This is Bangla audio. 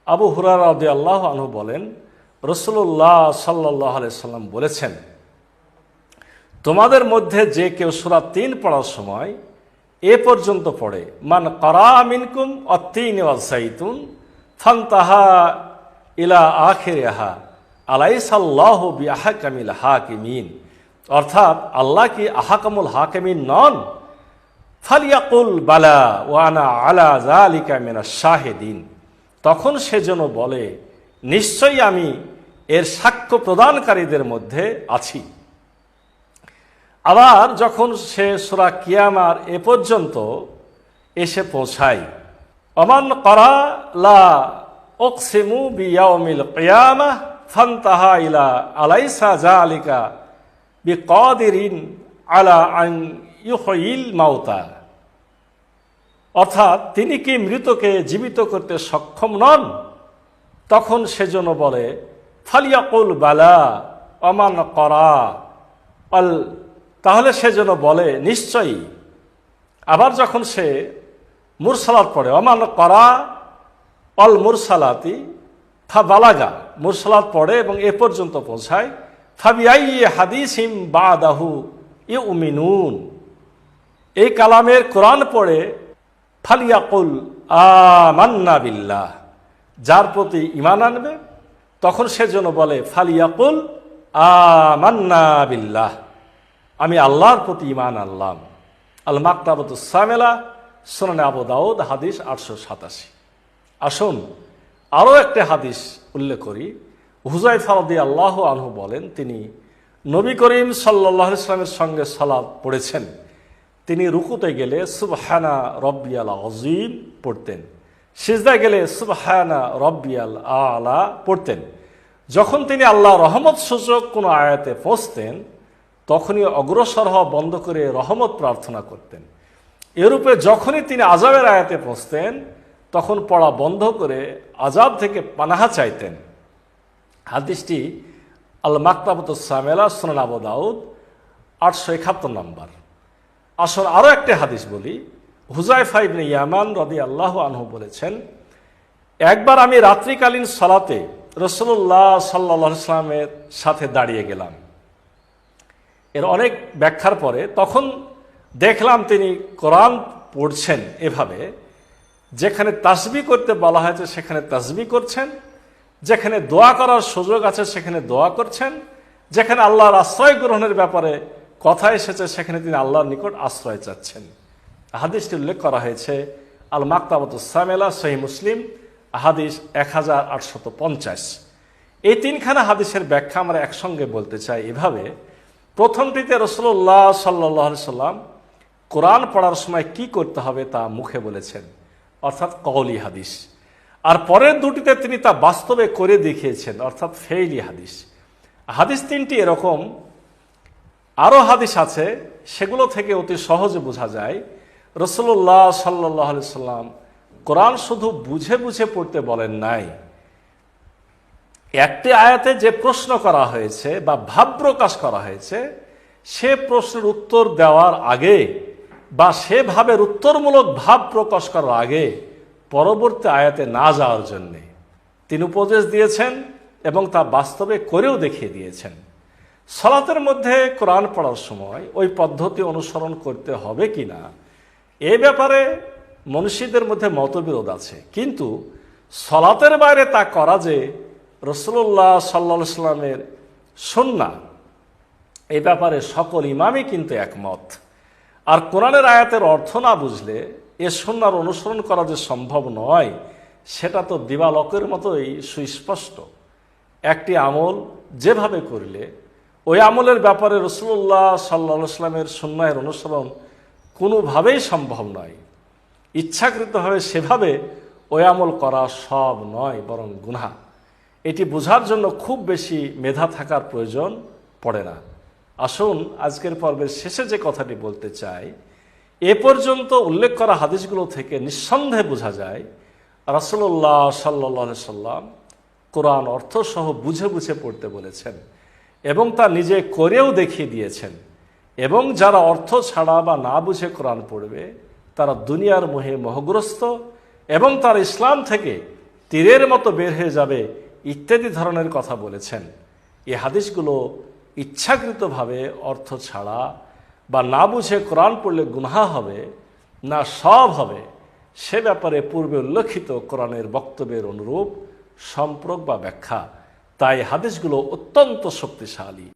আবু হুরায়রা রাদিয়াল্লাহু আনহু বলেন, রাসূলুল্লাহ সাল্লাল্লাহু আলাইহি সাল্লাম বলেছেন, তোমাদের মধ্যে যে কেউ সূরা ৩ পড়ার সময় এ পর্যন্ত পড়ে, মান ক্বারা মিনকুম আত-তিন ওয়াজ-যাইতুন ফান্তাহা ইলা আখিরিহা আলাইসাল্লাহু বিআহকামিল হাকিমিন, অর্থাৎ আল্লাহ কি আহকামুল হাকিমিন নন? ফালিয়াকুল বালা ওয়া আনা আলা যালিকা মিনাশ শাহিদিন, তখন সে যেন বলে, নিশ্চয়ই আমি এর সাক্ষ্য প্রদানকারীদের মধ্যে আছি। আবার যখন সে সূরা কিয়ামার এ পর্যন্ত এসে পৌঁছায়, ওমান ক্বারা লা উকসিমু বিয়াউমিল কিয়ামাহ ফান্তাহা ইলা আলাইসা যালিকা বিকাদিরিন আলা আন ইউহয়িল মাউতা, অর্থাৎ তিনি কি মৃতকে জীবিত করতে সক্ষম নন? তখন সেজন্য বলে, ফালিয়াকুল বালা ওমান ক্বারা আল, তাহলে সেজন্য বলে নিশ্চয়ই। আবার যখন সে মুরসালাত পড়ে, ওমান ক্বারা অল মুরসালাতি ফা বালাগা, মুরসালাত পড়ে এবং এ পর্যন্ত পৌঁছায়, ফাবিআইয়ি হাদিসিম বাদাহু ইউমিনুন, এই কালামের কোরআন পড়ে ফালিয়াকুল আমান্না বিল্লাহ, যার প্রতি ঈমান আনবে তখন সে যেন বলে ফালিয়াকুল আমান্না বিল্লাহ, আমি আল্লাহর প্রতি ঈমান আনলাম। আল মাকতাবাতুস সামেলা, সুনানে আবু দাউদ, হাদিস 887। আসুন আরও একটা হাদিস উল্লেখ করি। হুযায়ফা রাদিয়াল্লাহু আনহু বলেন, তিনি নবী করিম সাল্লাল্লাহু আলাইহি ওয়াসাল্লামের সঙ্গে সালাত পড়েছেন। তিনি রুকুতে গেলে সুবহানা রব্বিয়াল আযীম পড়তেন, সিজদায় গেলে সুবহানা রব্বিয়াল আলা পড়তেন। যখন তিনি আল্লাহ রহমত সূচক কোনো আয়াতে পৌঁছতেন তখনই অগ্রসর হওয়া বন্ধ করে রহমত প্রার্থনা করতেন। এরূপে যখনই তিনি আযাবের আয়াতে পৌঁছতেন তখন পড়া বন্ধ করে আযাব থেকে পানাহা চাইতেন। হাদিসটি আল মাকতাবাতুস সামেলা, সুনান আবু দাউদ, 871 নম্বর। আসলে আরও একটা হাদিস বলি। হুযায়ফা ইবনে ইয়ামান রাদিয়াল্লাহু আনহু বলেছেন, একবার আমি রাত্রিকালীন সালাতে রাসূলুল্লাহ সাল্লাল্লাহু আলাইহি ওয়াসাল্লামের সাথে দাঁড়িয়ে গেলাম। এর অনেক ব্যাখ্যার পরে তখন দেখলাম তিনি কোরআন পড়ছেন এভাবে, যেখানে তাসবিহ করতে বলা হয়েছে সেখানে তাসবিহ করছেন, যেখানে দোয়া করার সুযোগ আছে সেখানে দোয়া করছেন, যেখানে আল্লাহর আশ্রয় গ্রহণের ব্যাপারে কথা এসেছে সেখানে তিনি আল্লাহর নিকট আশ্রয় চাচ্ছেন। হাদিসটি উল্লেখ করা হয়েছে আল মাকতাবাতুস সামেলা, সহিহ মুসলিম, হাদিস 1850। এই তিনখানা হাদিসের ব্যাখ্যা আমরা একসঙ্গে বলতে চাই এভাবে। প্রথমটিতে রাসূলুল্লাহ সাল্লাল্লাহু আলাইহি সাল্লাম কোরআন পড়ার সময় কি করতে হবে তা মুখে বলেছেন, অর্থাৎ কওলি হাদিস। আর পরের দুটিতে তিনি তা বাস্তবে করে দেখিয়েছেন, অর্থাৎ ফেইলি হাদিস। হাদিস তিনটি এরকম, আরও হাদিস আছে, সেগুলো থেকে অতি সহজে বোঝা যায় রাসূলুল্লাহ সাল্লাল্লাহু আলাইহি সাল্লাম কোরআন শুধু বুঝে বুঝে পড়তে বলেন নাই। একটি আয়াতে যে প্রশ্ন করা হয়েছে বা ভাব প্রকাশ করা হয়েছে সে প্রশ্নের উত্তর দেওয়ার আগে বা সে ভাবের উত্তরমূলক ভাব প্রকাশ করার আগে পরবর্তী আয়াতে না যাওয়ার জন্যে তিনি উপদেশ দিয়েছেন এবং তা বাস্তবে করেও দেখিয়ে দিয়েছেন। সালাতের মধ্যে কোরআন পড়ার সময় ওই পদ্ধতি অনুসরণ করতে হবে কিনা এ ব্যাপারে মনীষীদের মধ্যে মতবিরোধ আছে, কিন্তু সালাতের বাইরে তা করা যে রাসূলুল্লাহ সাল্লাল্লাহু আলাইহি ওয়াসাল্লামের সুন্নাহ, এই ব্যাপারে সকল ইমামই কিন্তু একমত। আর কোরআনের আয়াতের অর্থ না বুঝলে এ সুন্নাহর অনুসরণ করা যে সম্ভব নয় সেটা তো দিবালোকের মতোই সুস্পষ্ট। একটি আমল যেভাবে করলে ওই আমলের ব্যাপারে রাসূলুল্লাহ সাল্লাল্লাহু আলাইহি ওয়াসাল্লামের সুন্নাহের অনুসরণ কোনোভাবেই সম্ভব নয়। ইচ্ছাকৃতভাবে সেভাবে ওই আমল করা সব নয়, বরং গুনাহ। এটি বোঝার জন্য খুব বেশি মেধা থাকার প্রয়োজন পড়ে না। আসুন আজকের পর্বের শেষে যে কথাটি বলতে চাই, এ পর্যন্ত উল্লেখ করা হাদিসগুলো থেকে নিঃসন্দেহে বোঝা যায় রাসূলুল্লাহ সাল্লাল্লাহু আলাইহি ওয়াসাল্লাম কোরআন অর্থসহ বুঝে বুঝে পড়তে বলেছেন এবং তা নিজে করেও দেখিয়ে দিয়েছেন। এবং যারা অর্থ ছাড়া বা না বুঝে কোরআন পড়বে তারা দুনিয়ার মোহে মোহগ্রস্ত এবং তার ইসলাম থেকে তীরের মতো বের হয়ে যাবে ইত্যাদি ধরনের কথা বলেছেন। এই হাদিসগুলো ইচ্ছাকৃতভাবে অর্থ ছাড়া বা না বুঝে কোরআন পড়লে গুনাহ হবে না সব হবে, সে ব্যাপারে পূর্বে উল্লেখিত কোরআনের বক্তব্যের অনুরূপ সম্পর্ক বা ব্যাখ্যা। তাই হাদিসগুলো অত্যন্ত শক্তিশালী।